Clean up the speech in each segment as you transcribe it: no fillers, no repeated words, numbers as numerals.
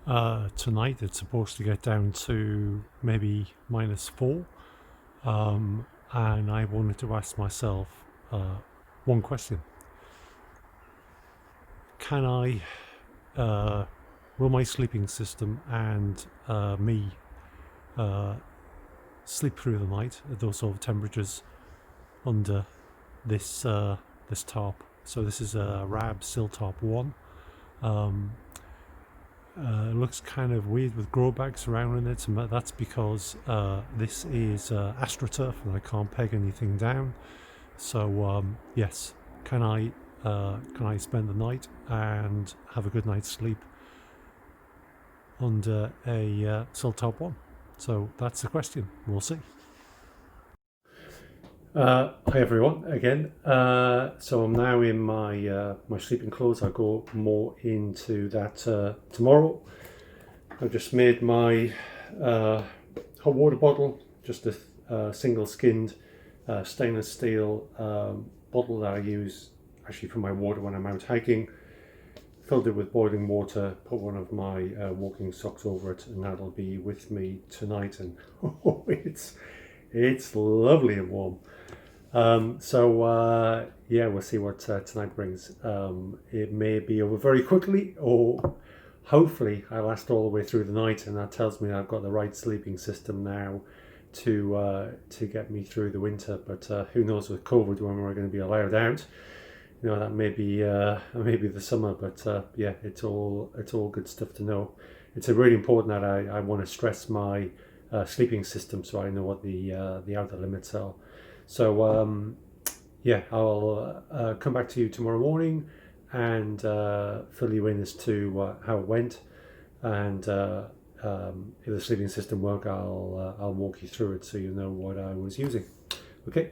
Tonight it's supposed to get down to maybe -4, and I wanted to ask myself one question. Can I, will my sleeping system and me uh, sleep through the night at those sort of temperatures under this tarp? So this is a Rab Sill Tarp 1. Um, it looks kind of weird with grow bags surrounding it, and that's because this is AstroTurf and I can't peg anything down. So yes, can I spend the night and have a good night's sleep under a Sill Top 1? So that's the question. We'll see. Hi everyone again. So I'm now in my my sleeping clothes. I'll go more into that tomorrow. I've just made my hot water bottle, just a single skinned stainless steel bottle that I use actually for my water when I'm out hiking. Filled it with boiling water, put one of my walking socks over it, and that'll be with me tonight. And oh, it's lovely and warm. Yeah, we'll see what tonight brings. It may be over very quickly, or hopefully I last all the way through the night, and that tells me I've got the right sleeping system now to get me through the winter. But who knows with COVID when we're going to be allowed out? You know, that may be the summer. But yeah, it's all good stuff to know. It's really important that I want to stress my sleeping system so I know what the outer limits are. So yeah, I'll come back to you tomorrow morning and fill you in as to how it went, and if the sleeping system worked, I'll walk you through it so you know what I was using. Okay.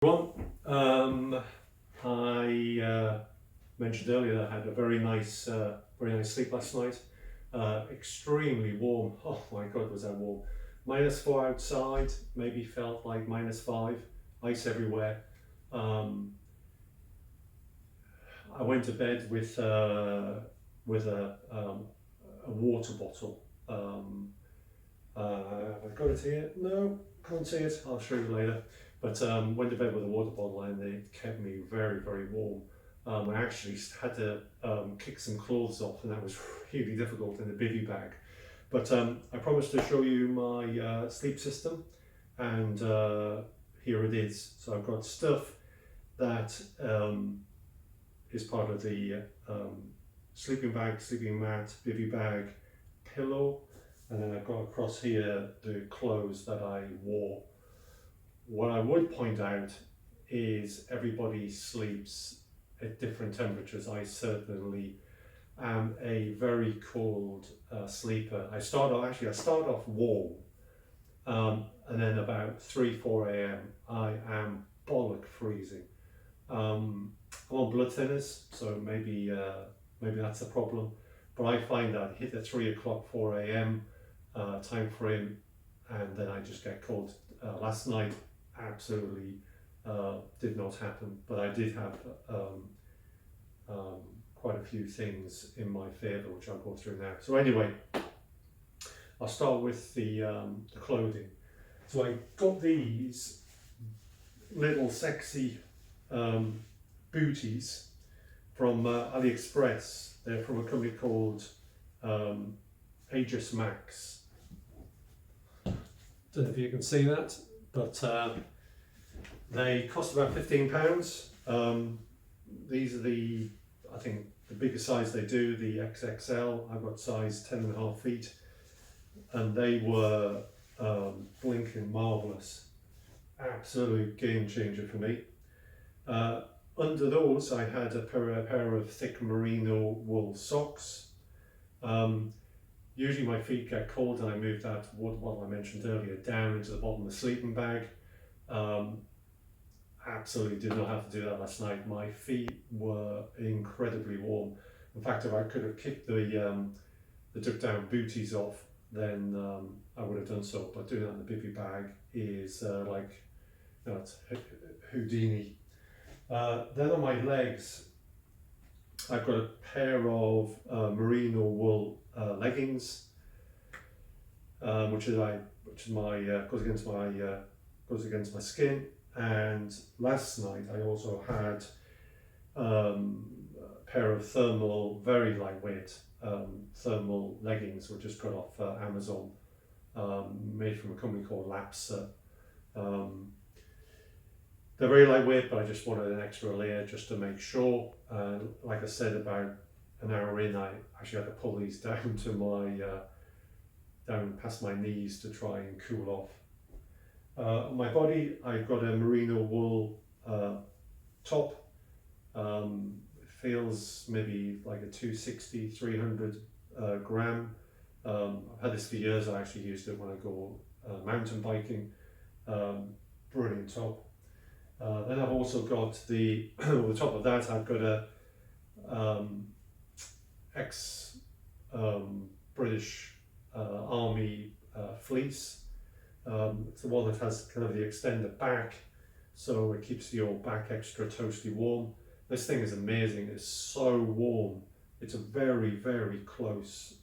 Well, I mentioned earlier that I had a very nice sleep last night. Extremely warm. Oh my God, was that warm? -4 outside, maybe felt like -5, ice everywhere. Um, I went to bed with a water bottle. I've got it here. No, can't see it. I'll show you later. But went to bed with a water bottle, and it kept me very warm. I actually had to kick some clothes off, and that was really difficult in a bivvy bag. But I promised to show you my sleep system, and here it is. So I've got stuff that is part of the sleeping bag, sleeping mat, bivvy bag, pillow, and then I've got across here the clothes that I wore. What I would point out is everybody sleeps at different temperatures. I certainly am a very cold sleeper. I start off warm, and then about 3-4 a.m. I am bollock freezing. I'm on blood thinners, so maybe that's a problem. But I find that hit the 3 o'clock, 4 a.m. Time frame, and then I just get cold. Last night, absolutely did not happen, but I did have quite a few things in my favour, which I'll go through now. So anyway, I'll start with the clothing. So I got these little sexy booties from AliExpress. They're from a company called Aegis Max. Don't know if you can see that, but they cost about £15. These are I think the biggest size they do, the XXL. I've got size 10.5 feet, and they were blinking marvellous. Absolute game changer for me. Under those, I had a pair of thick merino wool socks. Usually my feet get cold, and I move that water bottle I mentioned earlier down into the bottom of the sleeping bag. Absolutely did not have to do that last night. My feet were incredibly warm. In fact, if I could have kicked the duck down booties off, then I would have done so. But doing that in the bivvy bag is like, you know, it's Houdini. Then on my legs, I've got a pair of merino wool leggings, which goes against my skin. And last night I also had a pair of thermal, very lightweight thermal leggings, which I just got off Amazon, made from a company called Lapsa. They're very lightweight, but I just wanted an extra layer just to make sure. Like I said, about an hour in, I actually had to pull these down to down past my knees to try and cool off. On my body, I've got a merino wool top. It feels maybe like a 260, 300 gram. I've had this for years. I actually used it when I go mountain biking. Brilliant top. Then I've also got on the top of that, I've got a British Army fleece. It's the one that has kind of the extended back, so it keeps your back extra toasty warm. This thing is amazing. It's so warm. It's a very, very close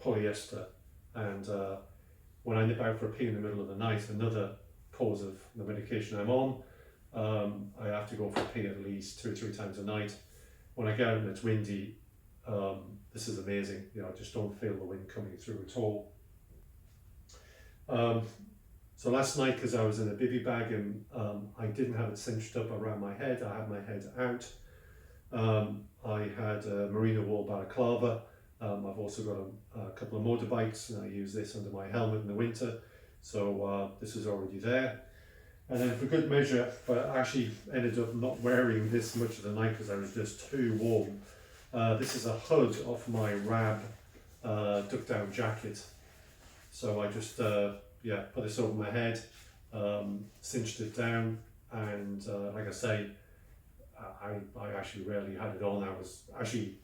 polyester, and when I nip out for a pee in the middle of the night, another cause of the medication I'm on, I have to go for a pee at least 2 or 3 times a night. When I get out and it's windy, this is amazing. You know, I just don't feel the wind coming through at all. So last night, because I was in a bivvy bag and I didn't have it cinched up around my head, I had my head out. I had a merino wool balaclava. I've also got a couple of motorbikes, and I use this under my helmet in the winter. So this is already there. And then for good measure, but I actually ended up not wearing this much of the night because I was just too warm. This is a hood off my Rab duck down jacket. So I just put this over my head, cinched it down, and like I say, I actually rarely had it on. I was actually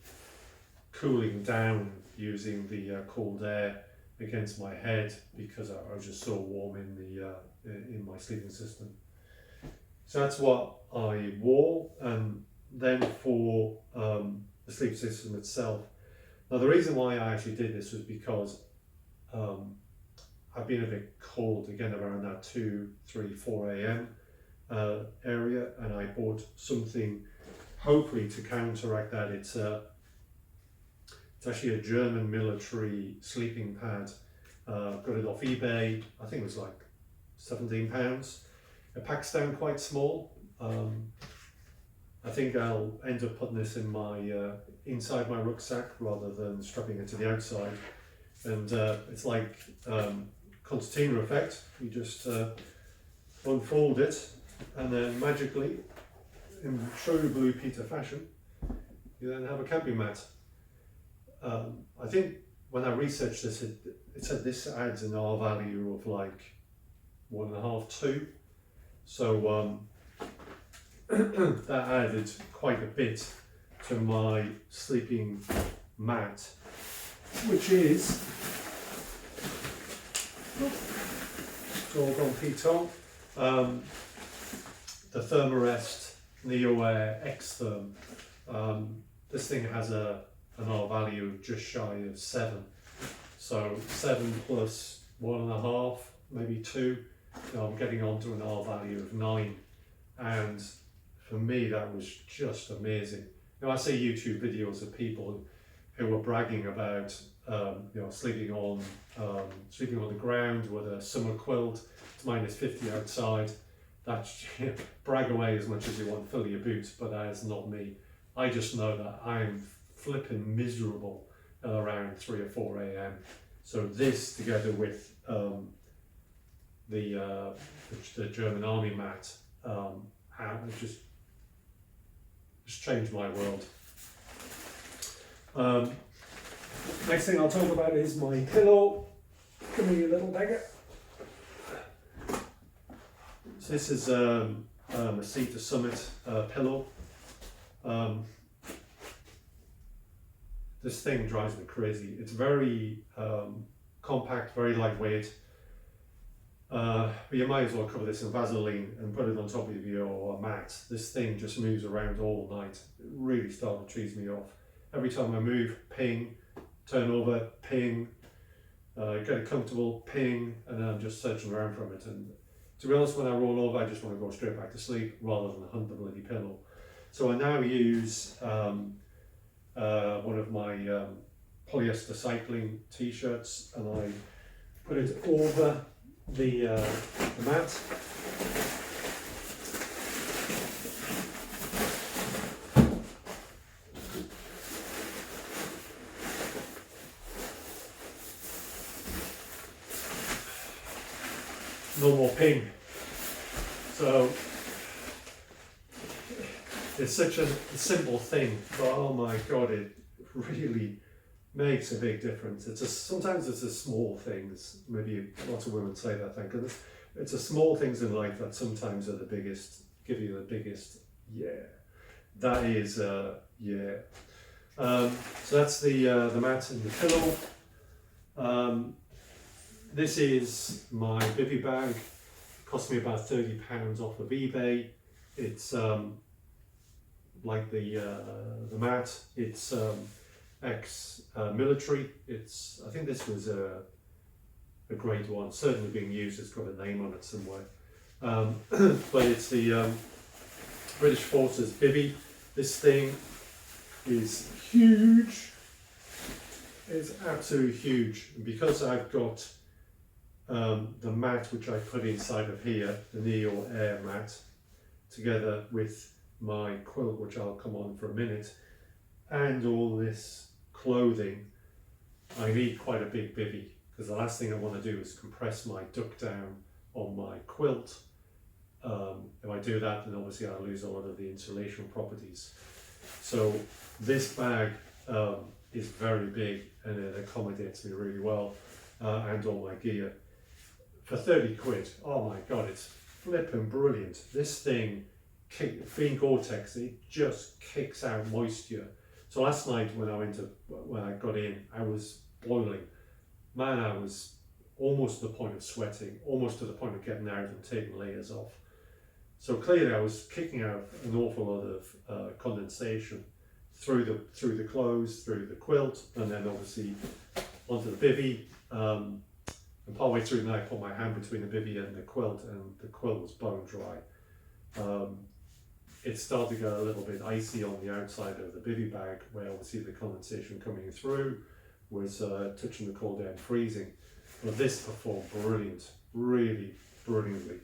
cooling down using the cold air against my head because I was just so warm in my sleeping system. So that's what I wore. And then for the sleep system itself, now the reason why I actually did this was because I've been a bit cold again around that 2, 3, 4 a.m. Area, and I bought something hopefully to counteract that. It's actually a German military sleeping pad. Got it off eBay. I think it was like £17. It packs down quite small. I think I'll end up putting this in my inside my rucksack rather than strapping it to the outside. And it's like concertina effect. You just unfold it, and then magically, in true Blue Peter fashion, you then have a camping mat. I think when I researched this, it said this adds an R value of like 1.5, 2. So that added quite a bit to my sleeping mat, which is Gorgon Piton, the Thermarest Neo Air X Therm. This thing has an R value of just shy of 7. So 7 plus 1.5, maybe 2. So I'm getting onto an R value of 9. And for me, that was just amazing. Now I see YouTube videos of people who were bragging about sleeping on the ground with a summer quilt. It's -50 outside. That's brag away as much as you want, fill your boots, but that is not me. I just know that I'm flipping miserable at around 3 or 4 a.m. So this, together with the German army mat, just changed my world. Next thing I'll talk about is my pillow. Come here, you little beggar. So this is a Seat to Summit pillow. This thing drives me crazy. It's very compact, very lightweight. But you might as well cover this in Vaseline and put it on top of your mat. This thing just moves around all night. It really starting to cheese me off. Every time I move, ping, turn over, ping, get it comfortable, ping, and then I'm just searching around from it. And to be honest, when I roll over, I just want to go straight back to sleep rather than hunt the bloody pillow. So I now use one of my polyester cycling t-shirts, and I put it over the mat. No more ping. So it's such a simple thing, but oh my god, it really makes a big difference. Sometimes it's the small things. Maybe lots of women say that thing, because it's the small things in life that sometimes are the biggest, give you the biggest. Yeah, that is yeah. So that's the mat and the pillow. This is my bivvy bag. Cost me about £30 off of eBay. It's like the mat. It's ex-military. I think this was a grade one. Certainly being used. It's got a name on it somewhere. But it's the British Forces bivvy. This thing is huge. It's absolutely huge. And because I've got the mat which I put inside of here, the Neo Air mat, together with my quilt, which I'll come on for a minute, and all this clothing, I need quite a big bivvy, because the last thing I want to do is compress my duck down on my quilt. If I do that, then obviously I'll lose a lot of the insulation properties. So this bag is very big, and it accommodates me really well, and all my gear. For 30 quid, oh my god, it's flipping brilliant. This thing, being Gore-Tex, it just kicks out moisture. So last night when I got in, I was boiling. Man, I was almost to the point of sweating, almost to the point of getting out and taking layers off. So clearly I was kicking out an awful lot of condensation through the clothes, through the quilt, and then obviously onto the bivvy. And partway through the night, I put my hand between the bivvy and the quilt was bone dry. It started to get a little bit icy on the outside of the bivvy bag, where obviously the condensation coming through was touching the cold air and freezing. But this performed brilliant, really brilliantly.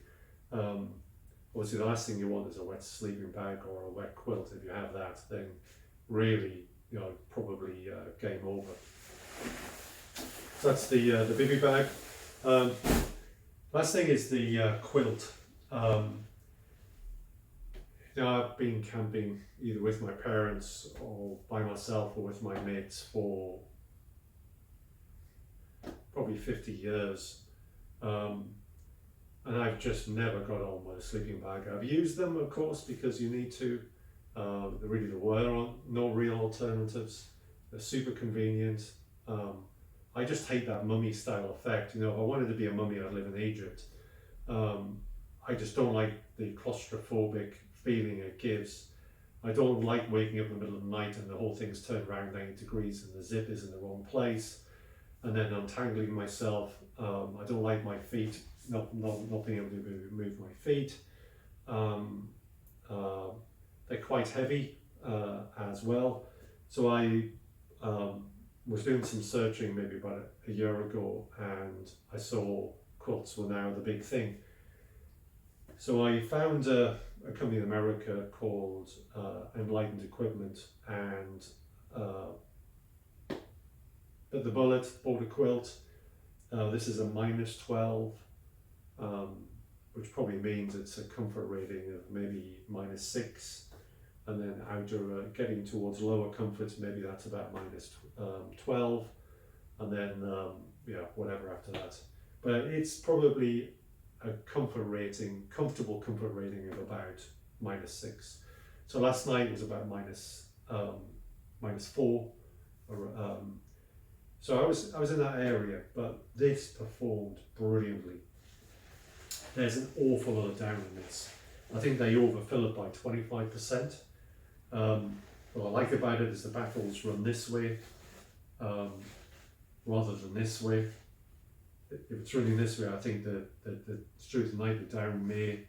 Obviously the last thing you want is a wet sleeping bag or a wet quilt. If you have that, then really, probably game over. So that's the bivvy bag. Last thing is the quilt. I've been camping either with my parents or by myself or with my mates for probably 50 years. And I've just never got on with a sleeping bag. I've used them, of course, because you need to. There were no real alternatives. They're super convenient. I just hate that mummy style effect. If I wanted to be a mummy, I'd live in Egypt. I just don't like the claustrophobic feeling it gives. I don't like waking up in the middle of the night and the whole thing's turned around 90 degrees and the zip is in the wrong place, and then untangling myself. I don't like my feet, not being able to move my feet. They're quite heavy as well. So I was doing some searching maybe about a year ago, and I saw quilts were now the big thing. So I found a company in America called Enlightened Equipment, and bit the bullet, bought a quilt. This is a -12, which probably means it's a comfort rating of maybe -6, and then outer getting towards lower comforts, maybe that's about -12, and then whatever after that. But it's probably a comfortable comfort rating of about -6. So last night was about -4. So I was in that area, but this performed brilliantly. there's an awful lot of down in this. I think they overfill it by 25%. What I like about it is the battles run this way rather than this way. If it's running this way, I think the through the night the down may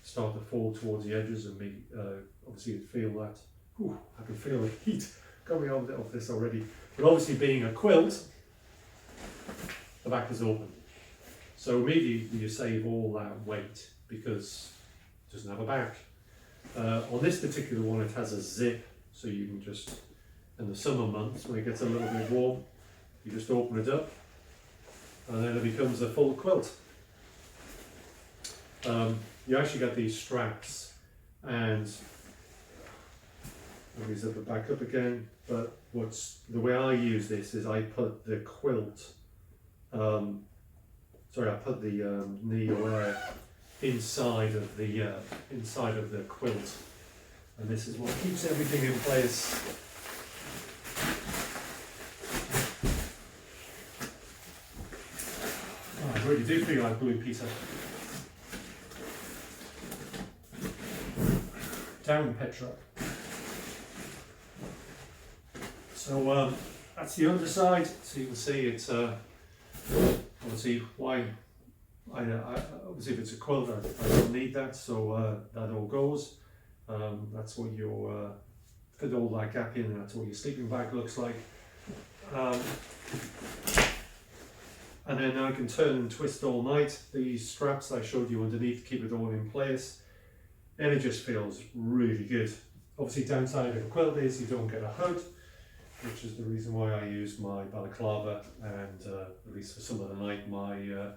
start to fall towards the edges and make obviously you'd feel that. Whew, I can feel the heat coming off this already. But obviously being a quilt, the back is open. So immediately you save all that weight because it doesn't have a back. On this particular one it has a zip, so you can just, in the summer months when it gets a little bit warm, you just open it up and then it becomes a full quilt. You actually get these straps, and let me zip it back up again, but the way I use this is I put the quilt, I put the knee-aware inside of the quilt, and this is what keeps everything in place. Oh, I really do feel like Blue Peter. Down Petra. So that's the underside. So you can see it's obviously why obviously if it's a quilt I don't need that, so that all goes. That's what your fit all that gap in, and that's what your sleeping bag looks like. And then I can turn and twist all night. These straps I showed you underneath keep it all in place, and it just feels really good. Obviously downside of a quilt is you don't get a hood, which is the reason why I use my balaclava and at least for some of the night my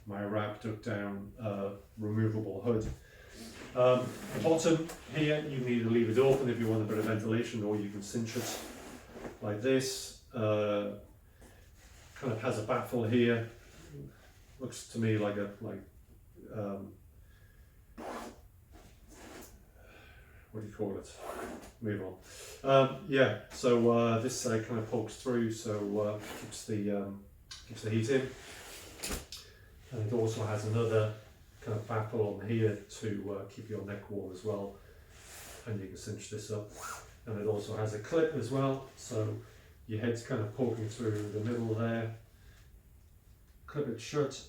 wrap duck down removable hood. The bottom here you can either leave it open if you want a bit of ventilation, or you can cinch it like this. Kind of has a baffle here. Looks to me like what do you call it? Move on. Yeah, so this kind of pokes through, so keeps the heat in, and it also has another kind of baffle on here to keep your neck warm as well, and you can cinch this up. And it also has a clip as well, so your head's kind of poking through the middle there. Clip it shut.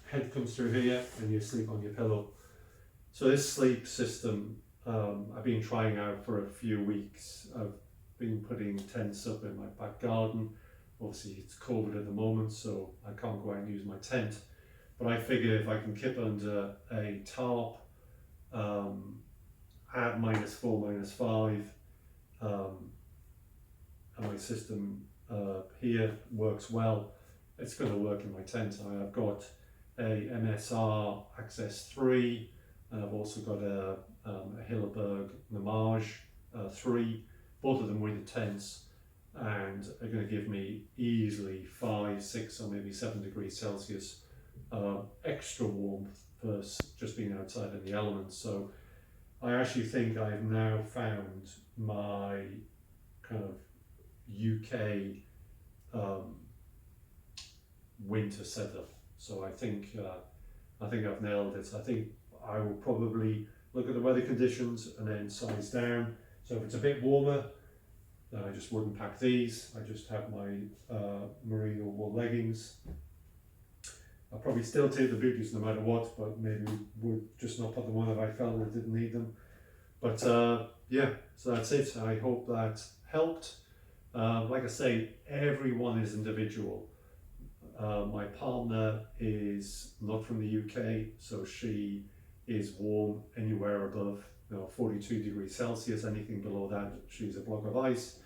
Head comes through here, and you sleep on your pillow. So this sleep system I've been trying out for a few weeks. I've been putting tents up in my back garden. Obviously it's COVID at the moment, so I can't go out and use my tent. But I figure if I can kip under a tarp, at -4, -5, and my system here works well, it's going to work in my tent. I've got a MSR Access 3, and I've also got a Hilleberg Namage 3, both of them with the tents, and are going to give me easily 5, 6 or maybe 7 degrees Celsius extra warmth for just being outside in the elements. So I actually think I've now found my kind of UK winter setup. So I think I've nailed it. I think I will probably look at the weather conditions and then size down. So if it's a bit warmer, then I just wouldn't pack these. I just have my merino wool leggings. I'll probably still take the booties no matter what, but maybe would just not put them on if I felt I didn't need them. But yeah, so that's it. I hope that helped. Like I say, everyone is individual. My partner is not from the UK, so she is warm anywhere above 42 degrees Celsius. Anything below that, she's a block of ice.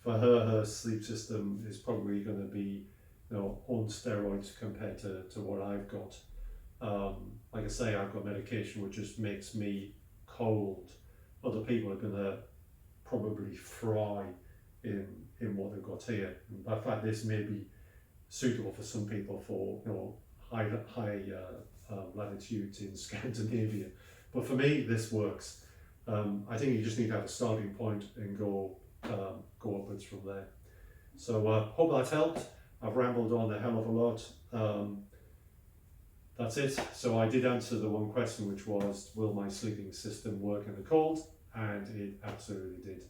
For her, her sleep system is probably going to be on steroids compared to what I've got. Like I say, I've got medication which just makes me cold. Other people are going to probably fry in what they've got here. In fact, this may be suitable for some people for high latitudes in Scandinavia, but for me this works. I think you just need to have a starting point and go upwards from there. So hope that's helped. I've rambled on a hell of a lot. that's it. So I did answer the one question, which was, will my sleeping system work in the cold? And it absolutely did.